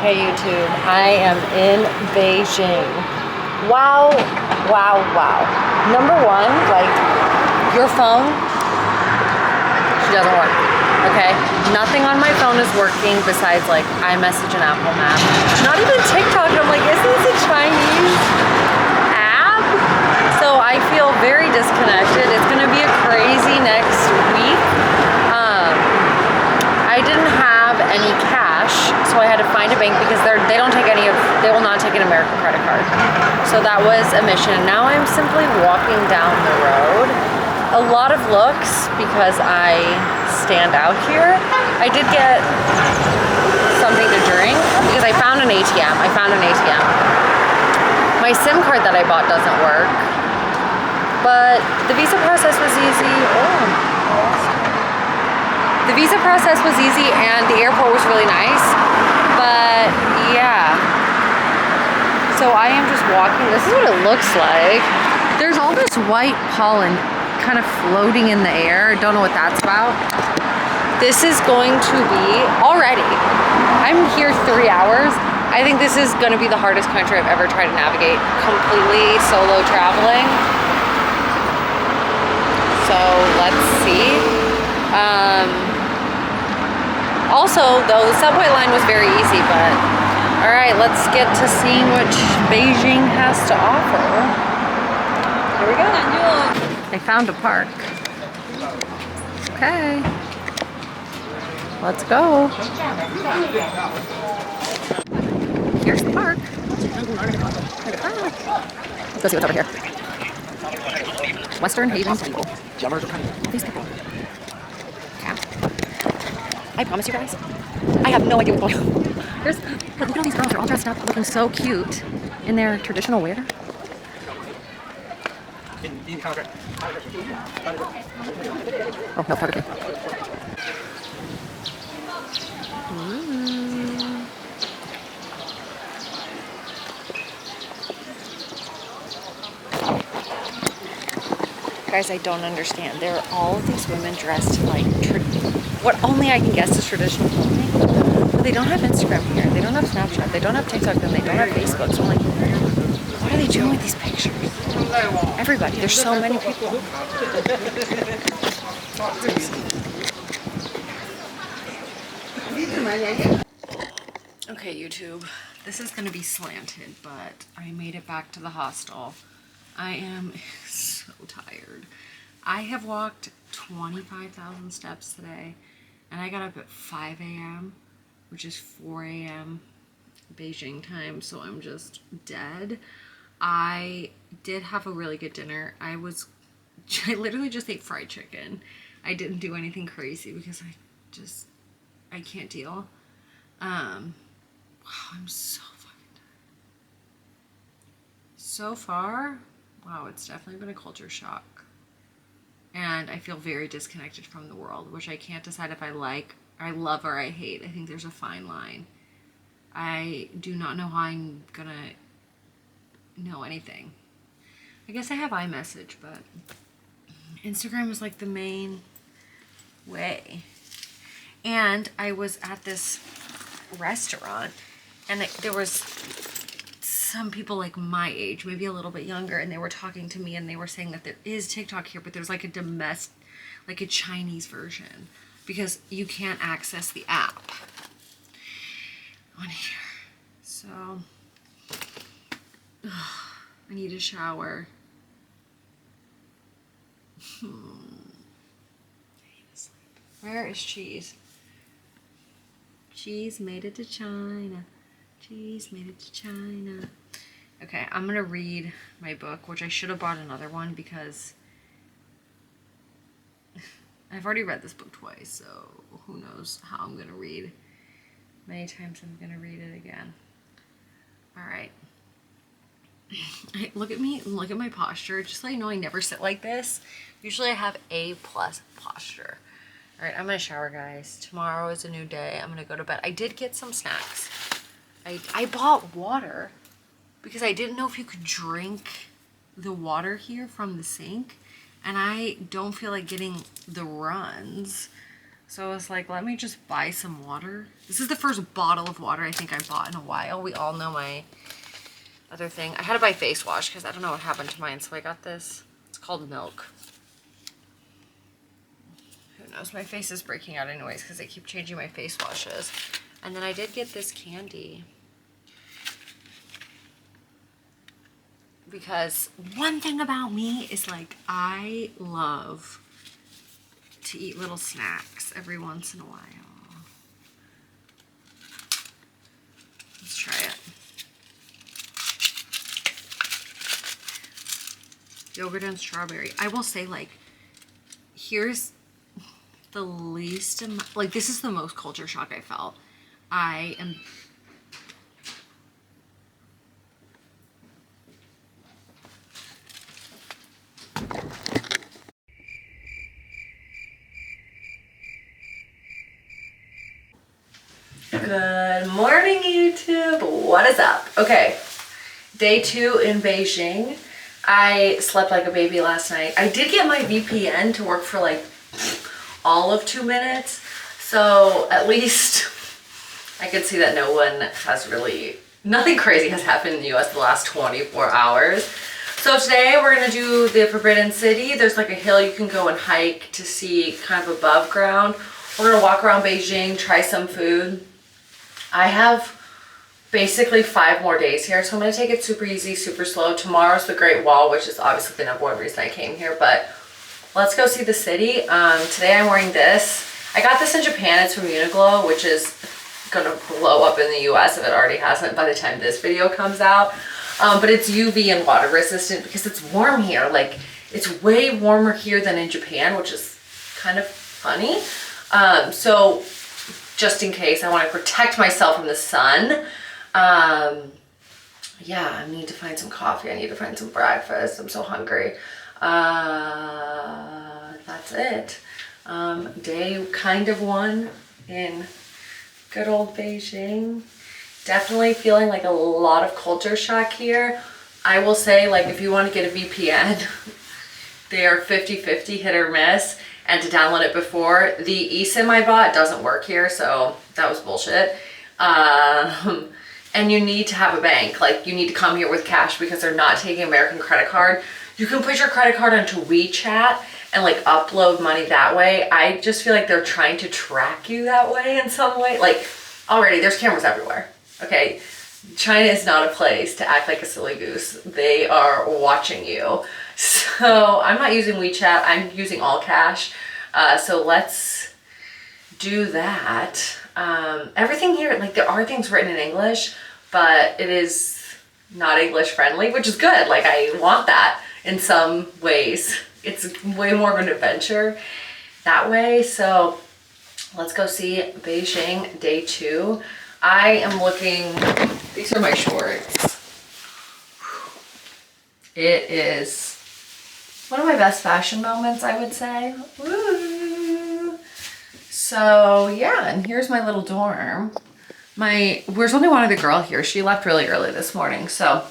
Okay, YouTube, I am in Beijing. Wow, wow, wow. Number one, like, your phone, she doesn't work, okay? Nothing on my phone is working besides, like, iMessage and Apple Map. Not even TikTok, and I'm like, isn't this a Chinese app? So I feel very disconnected. It's gonna be a crazy next week. I didn't have any cash, so I had to find a bank because they don't take they will not take an American credit card. So that was a mission. Now I'm simply walking down the road. A lot of looks because I stand out here. I did get something to drink because I found an ATM. My SIM card that I bought doesn't work, but the visa process was easy. The visa process was easy and the airport was really nice, but yeah. So I am just walking. This is what it looks like. There's all this white pollen kind of floating in the air. Don't know what that's about. This is going to be, already, I'm here 3 hours. I think this is going to be the hardest country I've ever tried to navigate, completely solo traveling. So let's see. Also, though, the subway line was very easy, but all right, let's get to seeing what Beijing has to offer. Here we go. I found a park. Okay. Let's go. Here's the park. Let's go see what's over here. Western Haven Temple. These people. I promise you guys, I have no idea what's going on. Look at all these girls, they're all dressed up, looking so cute in their traditional wear. Oh, no, photography. Guys, I don't understand. There are all of these women dressed like what only I can guess is traditional clothing. But they don't have Instagram here. They don't have Snapchat. They don't have TikTok. And they don't have Facebook. So I'm like, what are they doing with these pictures? Everybody. There's so many people. Okay, YouTube. This is going to be slanted, but I made it back to the hostel. I am so tired. I have walked 25,000 steps today, and I got up at 5 a.m., which is 4 a.m. Beijing time, so I'm just dead. I did have a really good dinner. I literally just ate fried chicken. I didn't do anything crazy because I can't deal. Wow, I'm so fucking tired. So far, wow, it's definitely been a culture shock. And I feel very disconnected from the world, which I can't decide if I love or I hate. I think there's a fine line. I do not know how I'm gonna know anything. I guess I have iMessage, but Instagram is like the main way. And I was at this restaurant, and there was some people like my age, maybe a little bit younger, and they were talking to me, and they were saying that there is TikTok here, but there's like a Chinese version because you can't access the app on here. So I need a shower. I need to sleep. Where is Cheese? Cheese made it to China. Cheese made it to China. Okay, I'm gonna read my book, which I should have bought another one because I've already read this book twice, so who knows how I'm gonna read. Many times I'm gonna read it again. Alright. Look at me, look at my posture. Just so you know, I never sit like this. Usually I have A+ posture. Alright, I'm gonna shower, guys. Tomorrow is a new day. I'm gonna go to bed. I did get some snacks. I bought water because I didn't know if you could drink the water here from the sink, and I don't feel like getting the runs So I was like, let me just buy some water. This is the first bottle of water I think I bought in a while. We all know my other thing. I had to buy face wash because I don't know what happened to mine, so I got this. It's called Milk. Who knows? My face is breaking out anyways because I keep changing my face washes. And then I did get this candy. Because one thing about me is like I love to eat little snacks every once in a while. Let's try it. Yogurt and strawberry. I will say, like, here's the least amount, like, this is the most culture shock I felt. I am Good morning, YouTube. What is up? Okay, day 2 in Beijing. I slept like a baby last night. I did get my VPN to work for like all of 2 minutes, so at least I could see that no one has really, nothing crazy has happened in the US the last 24 hours. So today we're gonna do the Forbidden City. There's like a hill you can go and hike to see kind of above ground. We're gonna walk around Beijing, try some food. I have basically 5 more days here, so I'm gonna take it super easy, super slow. Tomorrow's the Great Wall, which is obviously the #1 reason I came here, but let's go see the city. Today I'm wearing this. I got this in Japan, it's from Uniqlo, which is gonna blow up in the US if it already hasn't by the time this video comes out. But it's UV and water resistant because it's warm here. Like, it's way warmer here than in Japan, which is kind of funny. So just in case, I want to protect myself from the sun. Yeah, I need to find some coffee. I need to find some breakfast. I'm so hungry. That's it. Day kind of 1 in good old Beijing. Definitely feeling like a lot of culture shock here. I will say, like, if you want to get a VPN, they are 50-50, hit or miss. And to download it before, the eSIM I bought doesn't work here, so that was bullshit. And you need to have a bank. Like, you need to come here with cash because they're not taking American credit card. You can put your credit card onto WeChat and like upload money that way. I just feel like they're trying to track you that way in some way. Like, already there's cameras everywhere. Okay, China is not a place to act like a silly goose. They are watching you. So I'm not using WeChat, I'm using all cash. So let's do that. Everything here, like, there are things written in English, but it is not English friendly, which is good. Like, I want that in some ways. It's way more of an adventure that way. So let's go see Beijing day 2. I am looking, these are my shorts. It is one of my best fashion moments, I would say. Woo! So yeah, and here's my little dorm. There's only one other girl here. She left really early this morning, so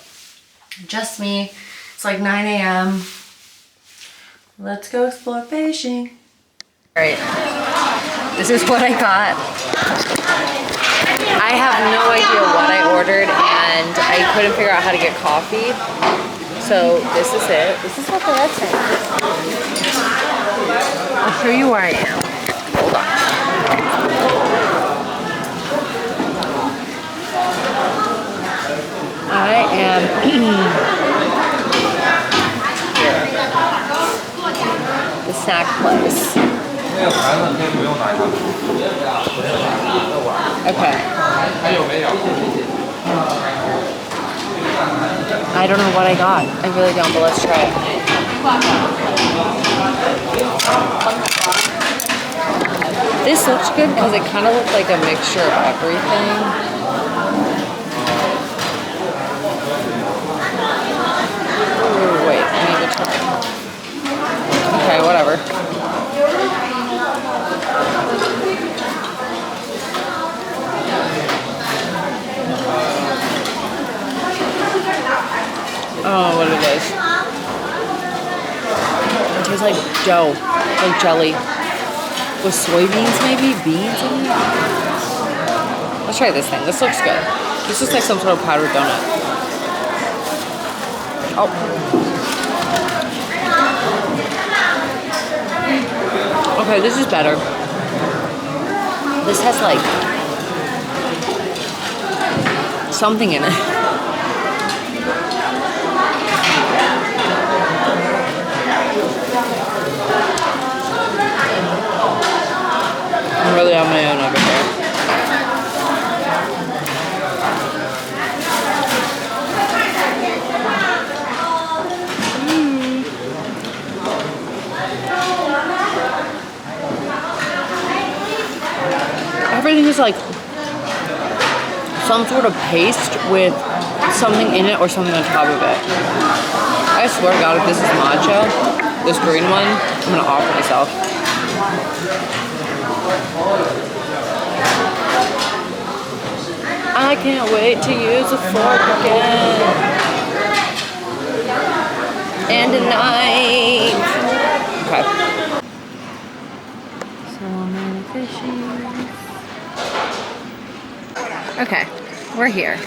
just me. It's like 9 a.m. Let's go explore Beijing. All right, this is what I got. I have no idea what I ordered, and I couldn't figure out how to get coffee. So this is it. This is what the red saying. I'll show you where I am. Hold on. I am here. The snack place. Okay. I don't know what I got. I really don't, but let's try it. This looks good because it kind of looks like a mixture of everything. Ooh, wait, I need to try. Okay, whatever. Oh, what it is. It tastes like dough, like jelly. With soybeans, maybe? Beans in it? Let's try this thing. This looks good. This looks like some sort of powdered donut. Oh. Okay, this is better. This has like something in it. I'm really on my own over here. Everything is like some sort of paste with something in it or something on top of it. I swear to God, if this is matcha, this green one, I'm gonna off myself. I can't wait to use a fork again. And a knife. Okay. So many fishies. Okay, we're here.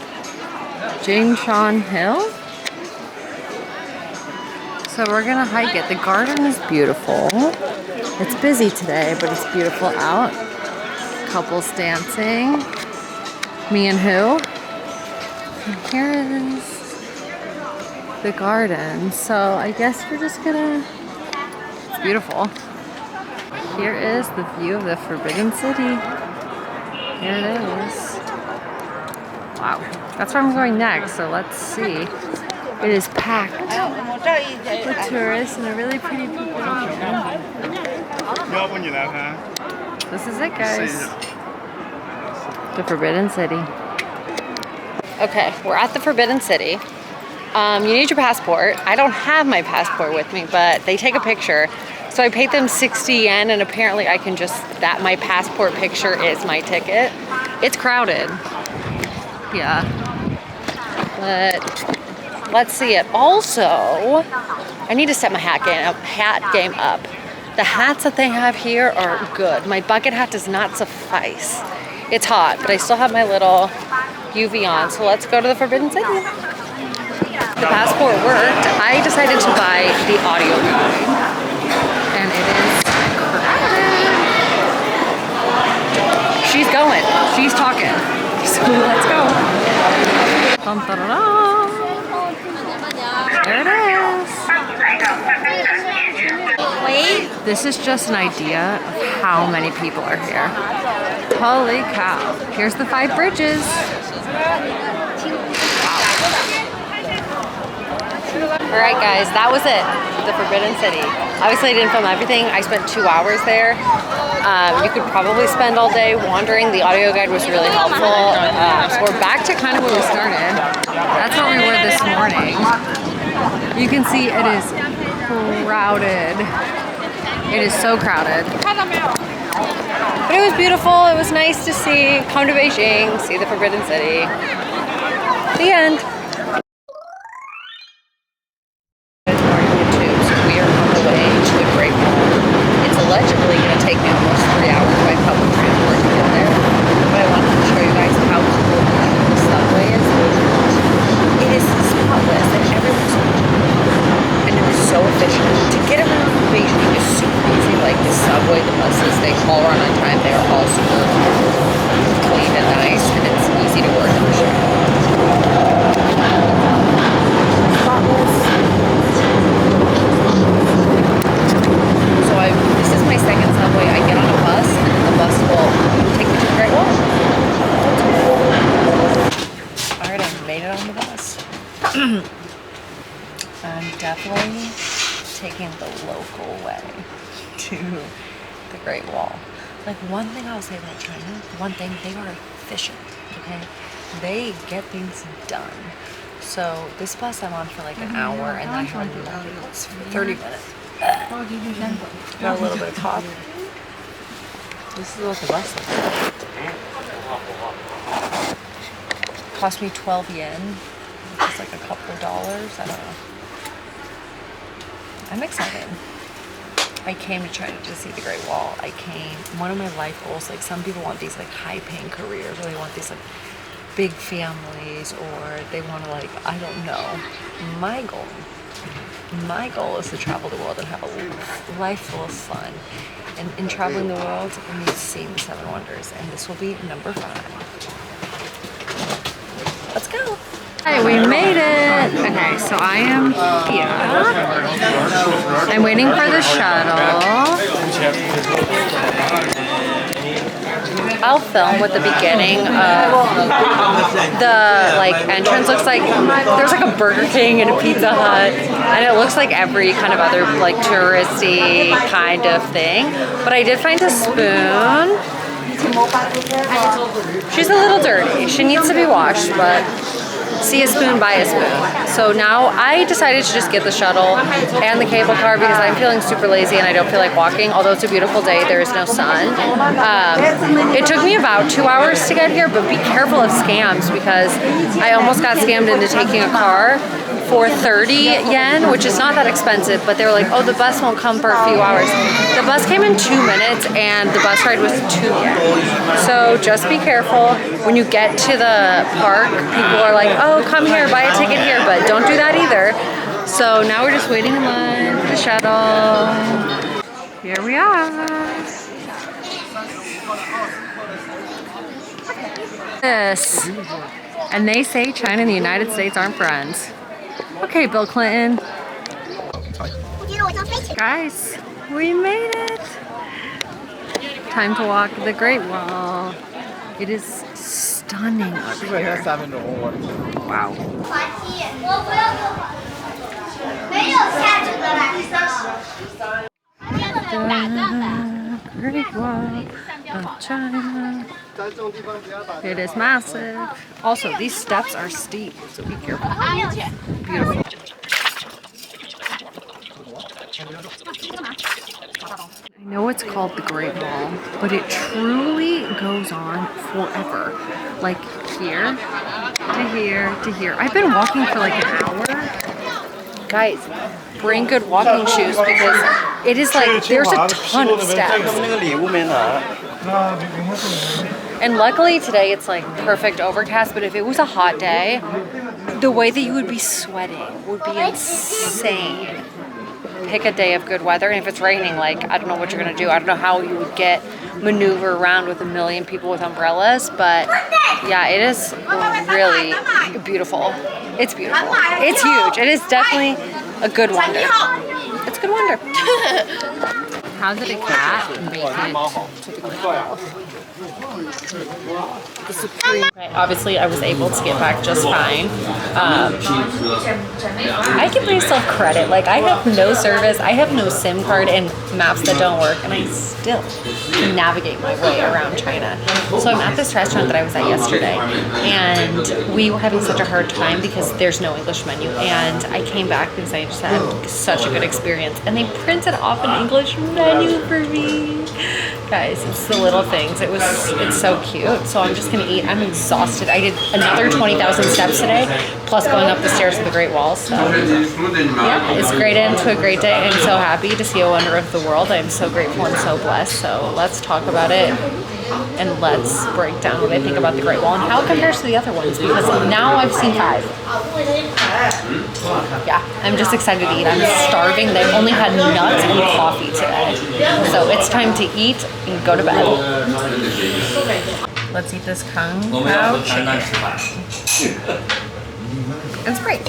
Jingshan Hill. So we're gonna hike it. The garden is beautiful. It's busy today, but it's beautiful out. Couples dancing. Me and who? And here is the garden. So I guess we're just gonna, it's beautiful. Here is the view of the Forbidden City. Here it is. Wow, that's where I'm going next, so let's see. It is packed with tourists and a really pretty people. This is it, guys. The Forbidden City. Okay, we're at the Forbidden City. You need your passport. I don't have my passport with me, but they take a picture. So I paid them 60 yen, and apparently I can just, that my passport picture is my ticket. It's crowded. Yeah. But let's see it. Also, I need to set my hat game up. The hats that they have here are good. My bucket hat does not suffice. It's hot, but I still have my little UV on. So let's go to the Forbidden City. The passport worked. I decided to buy the audio guide. And it is crowded. She's going. She's talking. So let's go. Dun, dun, dun, dun. There it is. This is just an idea of how many people are here. Holy cow. Here's the 5 bridges. Alright guys, that was it. The Forbidden City. Obviously I didn't film everything. I spent 2 hours there. You could probably spend all day wandering. The audio guide was really helpful. So we're back to kind of where we started. That's where we were this morning. You can see it is crowded. It is so crowded. But it was beautiful. It was nice to see. Come to Beijing, see the Forbidden City. The end. Allegedly going to take me almost 3 hours by public transport to get there. But I wanted to show you guys how cool the subway is. It is spotless and everyone's so cool. And it is so efficient. To get around Beijing is super easy. Like the subway, the buses, they all run on time. They are all super clean and nice. And it's easy to work for sure. Spotless. This is my second subway. I get on a bus, and then the bus will take me to the Great Wall. Alright, I made it on the bus. I'm definitely taking the local way to the Great Wall. Like, one thing I'll say about China, they are efficient, okay? They get things done. So, this bus I'm on for like an hour, and then I have another bus for 30 minutes. Got a little bit of cough. This is what the bus looks like. Cost me 12 yen, which is like a couple of dollars. I don't know. I'm excited. I came to China to see the Great Wall. One of my life goals, like some people want these like high paying careers, or they want these like big families, or they want to like, I don't know. My goal is to travel the world and have a life full of fun. And in traveling the world, I need to see the 7 wonders, and this will be number 5. Let's go. Hey, we made it. Okay, so I am here. I'm waiting for the shuttle. I'll film with the beginning of the like entrance. Looks like there's like a Burger King and a Pizza Hut, and it looks like every kind of other like touristy kind of thing. But I did find a spoon. She's a little dirty. She needs to be washed, but see a spoon, buy a spoon. So now I decided to just get the shuttle and the cable car because I'm feeling super lazy and I don't feel like walking. Although it's a beautiful day, there is no sun. It took me about 2 hours to get here, but be careful of scams because I almost got scammed into taking a car for 30 yen, which is not that expensive, but they were like, oh, the bus won't come for a few hours. The bus came in 2 minutes and the bus ride was 2 yen. So just be careful. When you get to the park, people are like, oh, come here, buy a ticket here, but don't do that either. So now we're just waiting in line for the shuttle. Here we are. This. And they say China and the United States aren't friends. Okay, Bill Clinton. Guys, we made it. Time to walk the Great Wall. It is stunning up here. Wow. The Great Wall of China. It is massive. Also, these steps are steep, so be careful. Beautiful. I know it's called the Great Wall, but it truly goes on forever. Like here to here to here. I've been walking for like an hour. Guys, bring good walking shoes because it is like there's a ton of steps. And luckily today it's like perfect overcast, but if it was a hot day, the way that you would be sweating would be insane. Pick a day of good weather, and if it's raining, like, I don't know what you're gonna do. I don't know how you would maneuver around with a million people with umbrellas, but yeah, it is really beautiful. It's beautiful. It's huge. It is definitely a good wonder. It's a good wonder. How did a cat make it to the Great Wall? The supreme. Obviously, I was able to get back just fine. I give myself credit. Like, I have no service, I have no SIM card and maps that don't work, and I still can navigate my way around China. So I'm at this restaurant that I was at yesterday, and we were having such a hard time because there's no English menu. And I came back because I just had such a good experience, and they printed off an English menu for me. Guys, it's the little things. It's so cute. So I'm just gonna eat. I'm exhausted. I did another 20,000 steps today, plus going up the stairs to the Great Wall. So yeah, it's a great end to a great day. I'm so happy to see a wonder of the world. I'm so grateful and so blessed. So let's talk about it, and let's break down what I think about the Great Wall and how it compares to the other ones, because now I've seen 5. Yeah, I'm just excited to eat. I'm starving. They've only had nuts and coffee today. So it's time to eat and go to bed. Let's eat this Kung Pao chicken. It's great.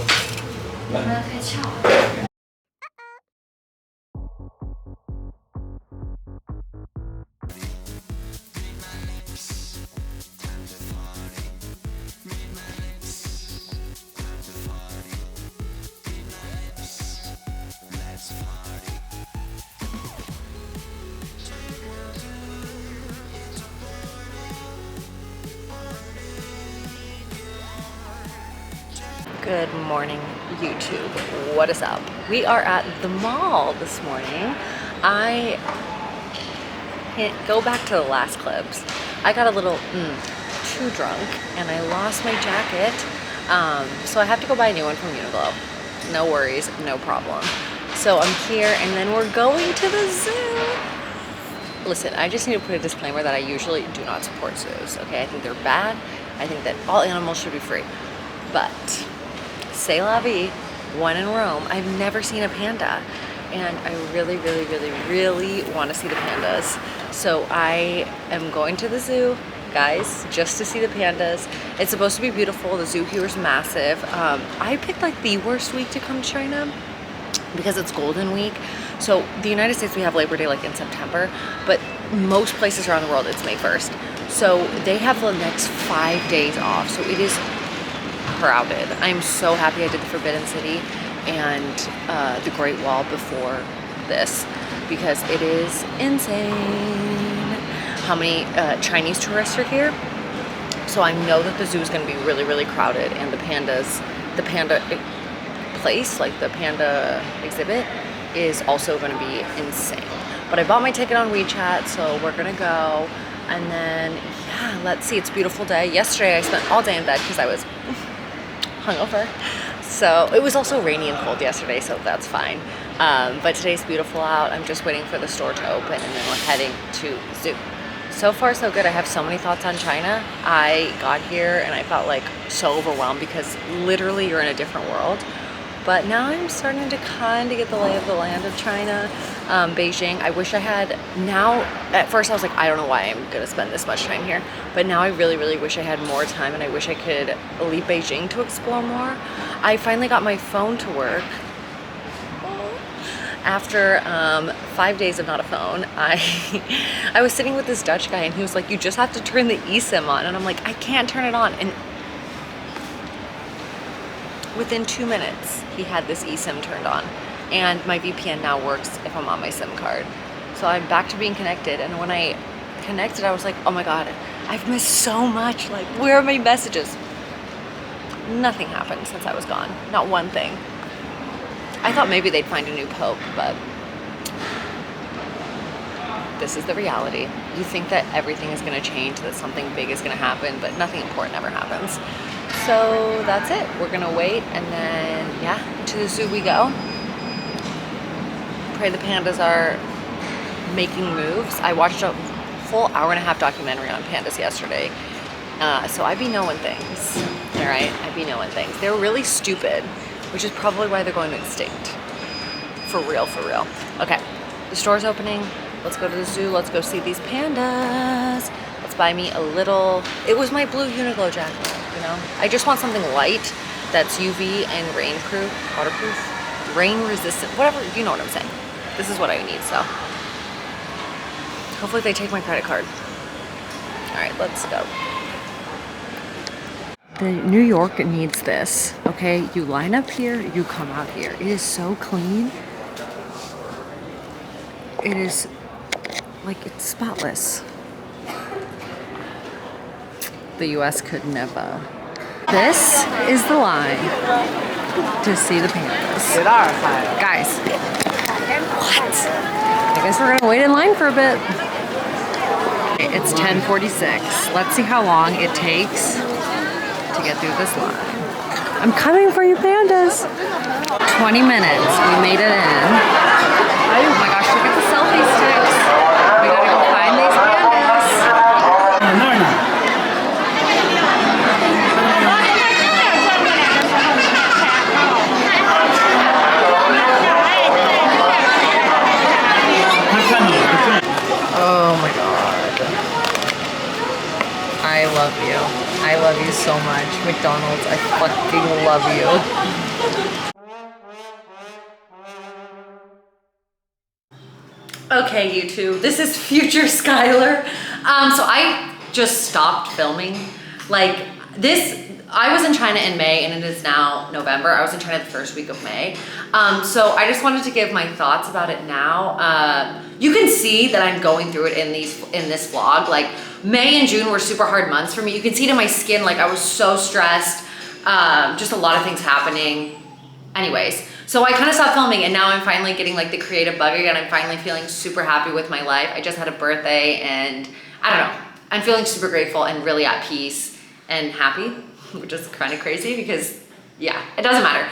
Good morning, YouTube. What is up? We are at the mall this morning. I can't go back to the last clips. I got a little too drunk and I lost my jacket. So I have to go buy a new one from Uniqlo. No worries, no problem. So I'm here, and then we're going to the zoo. Listen, I just need to put a disclaimer that I usually do not support zoos, okay? I think they're bad. I think that all animals should be free. But, c'est la vie, when in Rome, I've never seen a panda. And I really, really, really, really want to see the pandas. So I am going to the zoo, guys, just to see the pandas. It's supposed to be beautiful. The zoo here is massive. I picked like the worst week to come to China because it's Golden Week. So the United States, we have Labor Day like in September, but most places around the world, it's May 1st. So they have the next 5 days off. So it is crowded. I'm so happy I did the Forbidden City and the Great Wall before this because it is insane how many Chinese tourists are here. So I know that the zoo is going to be really, really crowded, and the panda place, like the panda exhibit, is also going to be insane. But I bought my ticket on WeChat, so we're going to go. And then, yeah, let's see. It's a beautiful day. Yesterday I spent all day in bed because I was hungover. So it was also rainy and cold yesterday, so that's fine. But today's beautiful out. I'm just waiting for the store to open, and then we're heading to the zoo. So far, so good. I have so many thoughts on China. I got here and I felt like so overwhelmed because literally you're in a different world. But now I'm starting to kind of get the lay of the land of China. Beijing, I wish I had, now, at first I was like, I don't know why I'm gonna spend this much time here. But now I really, really wish I had more time, and I wish I could leave Beijing to explore more. I finally got my phone to work. After 5 days of not a phone, I was sitting with this Dutch guy, and he was like, you just have to turn the eSIM on. And I'm like, I can't turn it on. And within 2 minutes, he had this eSIM turned on. And my VPN now works if I'm on my SIM card. So I'm back to being connected. And when I connected, I was like, oh my God, I've missed so much. Like, where are my messages? Nothing happened since I was gone. Not one thing. I thought maybe they'd find a new pope, but this is the reality. You think that everything is going to change, that something big is going to happen, but nothing important ever happens. So that's it. We're going to wait, and then, yeah, to the zoo we go. Pray the pandas are making moves. I watched a full hour-and-a-half documentary on pandas yesterday. So I be knowing things, all right? I be knowing things. They're really stupid, which is probably why they're going extinct. For real, for real. Okay, the store's opening. Let's go to the zoo. Let's go see these pandas. Let's buy me a little, it was my blue Uniqlo jacket, you know? I just want something light that's UV and rainproof, waterproof, rain resistant, whatever, you know what I'm saying. This is what I need, so. Hopefully they take my credit card. All right, let's go. The New York needs this, okay? You line up here, you come out here. It is so clean. It is, like, it's spotless. The US could never. This is the line to see the pandas. Guys, what? I guess we're gonna wait in line for a bit. It's 10:46. Let's see how long it takes to get through this line. I'm coming for you, pandas. 20 minutes. We made it in. Oh my gosh, look at the selfie sticks. We gotta go find these pandas. Oh my God. I love you. I love you so much. McDonald's, I fucking love you. Okay, YouTube, this is future Skylar. So I just stopped filming. Like this, I was in China in May and it is now November. I was in China the first week of May. So I just wanted to give my thoughts about it now. You can see that I'm going through it in this vlog. Like May and June were super hard months for me. You can see it in my skin, like I was so stressed. Just a lot of things happening. Anyways, so I kind of stopped filming and now I'm finally getting like the creative bug again. I'm finally feeling super happy with my life. I just had a birthday and I don't know. I'm feeling super grateful and really at peace and happy, which is kind of crazy because Yeah, it doesn't matter.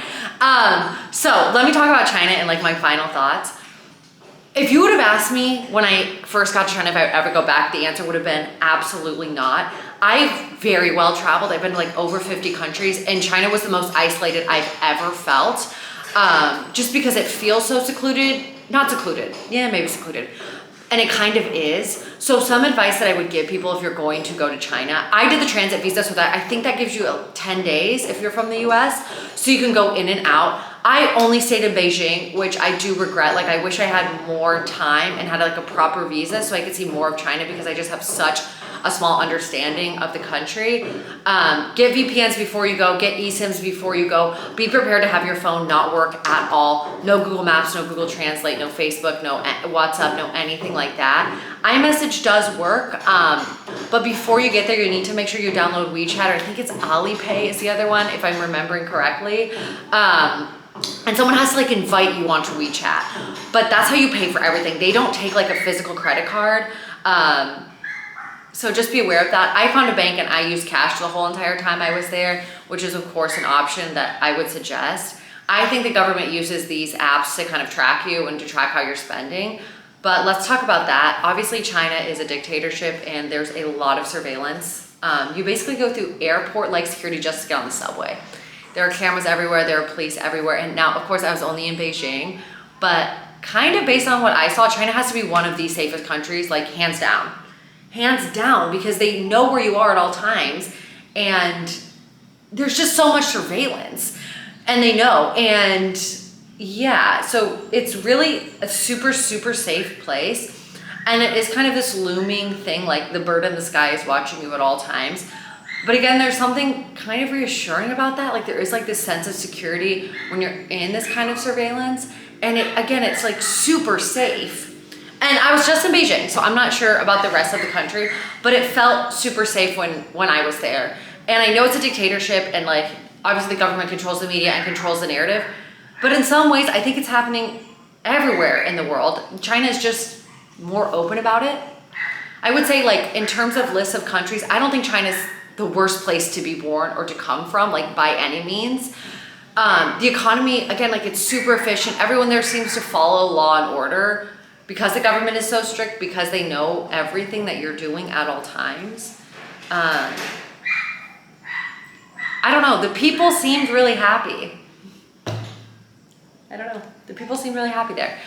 So let me talk about China and like my final thoughts. If you would have asked me when I first got to China if I would ever go back, the answer would have been absolutely not. I've very well traveled. I've been to like over 50 countries, and China was the most isolated I've ever felt. Just because it feels so secluded, not secluded, yeah, maybe secluded. And it kind of is. So some advice that I would give people if you're going to go to China, I did the transit visa, so that I think that gives you 10 days if you're from the US, so you can go in and out. I only stayed in Beijing, which I do regret. Like I wish I had more time and had like a proper visa so I could see more of China, because I just have such a small understanding of the country. Get VPNs before you go, get eSIMs before you go. Be prepared to have your phone not work at all. No Google Maps, no Google Translate, no Facebook, no WhatsApp, no anything like that. iMessage does work, but before you get there, you need to make sure you download WeChat, or I think it's Alipay is the other one, if I'm remembering correctly. And someone has to like invite you onto WeChat, but that's how you pay for everything. They don't take like a physical credit card. So just be aware of that. I found a bank and I used cash the whole entire time I was there, which is of course an option that I would suggest. I think the government uses these apps to kind of track you and to track how you're spending. But let's talk about that. Obviously China is a dictatorship and there's a lot of surveillance. You basically go through airport-like security just to get on the subway. There are cameras everywhere, there are police everywhere. And now, of course, I was only in Beijing, but kind of based on what I saw, China has to be one of the safest countries, like hands down. Hands down, because they know where you are at all times. And there's just so much surveillance. And they know. And yeah, so it's really a super, super safe place. And it is kind of this looming thing, like the bird in the sky is watching you at all times. But again, there's something kind of reassuring about that. Like there is like this sense of security when you're in this kind of surveillance. And it's like super safe. And I was just in Beijing, so I'm not sure about the rest of the country, but it felt super safe when I was there. And I know it's a dictatorship and like, obviously the government controls the media and controls the narrative. But in some ways, I think it's happening everywhere in the world. China is just more open about it. I would say like in terms of lists of countries, I don't think China's the worst place to be born or to come from, like by any means. The economy, again, like it's super efficient. Everyone there seems to follow law and order because the government is so strict, because they know everything that you're doing at all times. I don't know, the people seemed really happy. I don't know, the people seem really happy there.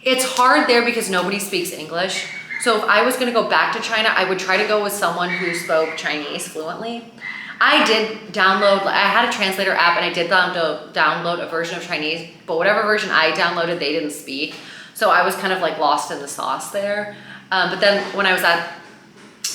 It's hard there because nobody speaks English. So if I was gonna go back to China, I would try to go with someone who spoke Chinese fluently. I did download, I had a translator app and I did download a version of Chinese, but whatever version I downloaded, they didn't speak. So I was kind of like lost in the sauce there. But then when I was at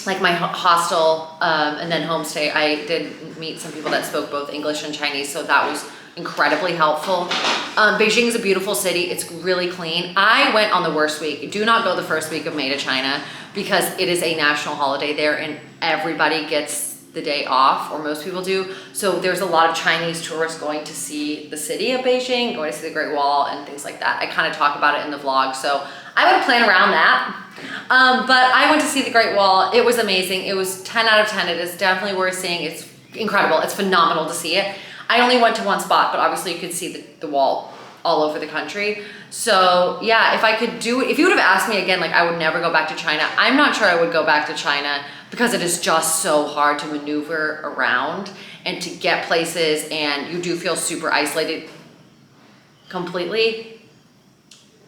like my hostel and then homestay, I did meet some people that spoke both English and Chinese, so that was incredibly helpful. Beijing is a beautiful city. It's really clean. I went on the worst week. Do not go the first week of May to China because it is a national holiday there and everybody gets the day off, or most people do. So there's a lot of Chinese tourists going to see the city of Beijing, going to see the Great Wall and things like that. I kind of talk about it in the vlog, so I would plan around that. But I went to see the Great Wall. It was amazing. It was 10 out of 10. It is definitely worth seeing. It's incredible. It's phenomenal to see it. I only went to one spot, but obviously you could see the wall all over the country. So yeah, if I could do it, if you would have asked me again, like I would never go back to China. I'm not sure I would go back to China because it is just so hard to maneuver around and to get places, and you do feel super isolated completely.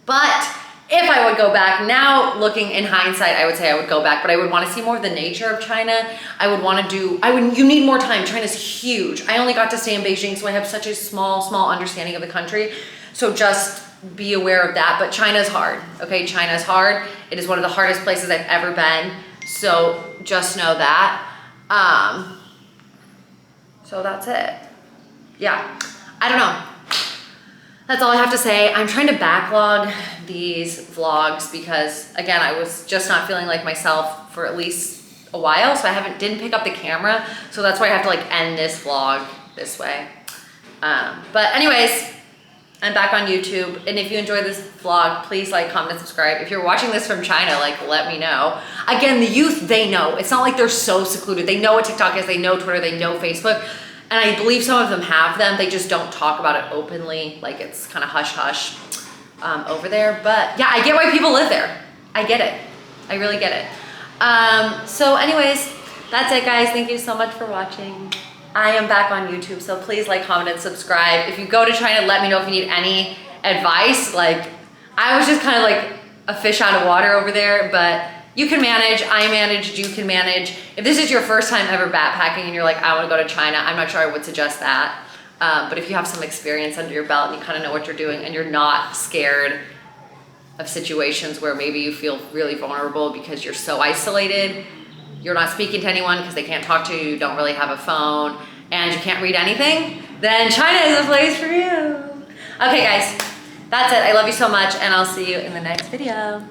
But if I would go back now, looking in hindsight, I would say I would go back, but I would want to see more of the nature of China. You need more time. China's huge. I only got to stay in Beijing, so I have such a small understanding of the country. So just be aware of that. But China's hard, okay? China's hard. It is one of the hardest places I've ever been. So just know that. So that's it. Yeah, I don't know. That's all I have to say. I'm trying to backlog these vlogs because, again, I was just not feeling like myself for at least a while, so I didn't pick up the camera, so that's why I have to like end this vlog this way. But anyways, I'm back on YouTube, and if you enjoyed this vlog, please like, comment, and subscribe. If you're watching this from China, like, let me know. Again, the youth, they know. It's not like they're so secluded. They know what TikTok is, they know Twitter, they know Facebook. And I believe some of them have them. They just don't talk about it openly. Like it's kind of hush hush over there. But yeah, I get why people live there. I get it. I really get it. So anyways, that's it guys. Thank you so much for watching. I am back on YouTube, so please like, comment, and subscribe. If you go to China, let me know if you need any advice. Like, I was just kind of like a fish out of water over there, but you can manage, I managed, you can manage. If this is your first time ever backpacking and you're like, I wanna go to China, I'm not sure I would suggest that. But if you have some experience under your belt and you kind of know what you're doing and you're not scared of situations where maybe you feel really vulnerable because you're so isolated, you're not speaking to anyone because they can't talk to you, you don't really have a phone, and you can't read anything, then China is a place for you. Okay guys, that's it. I love you so much and I'll see you in the next video.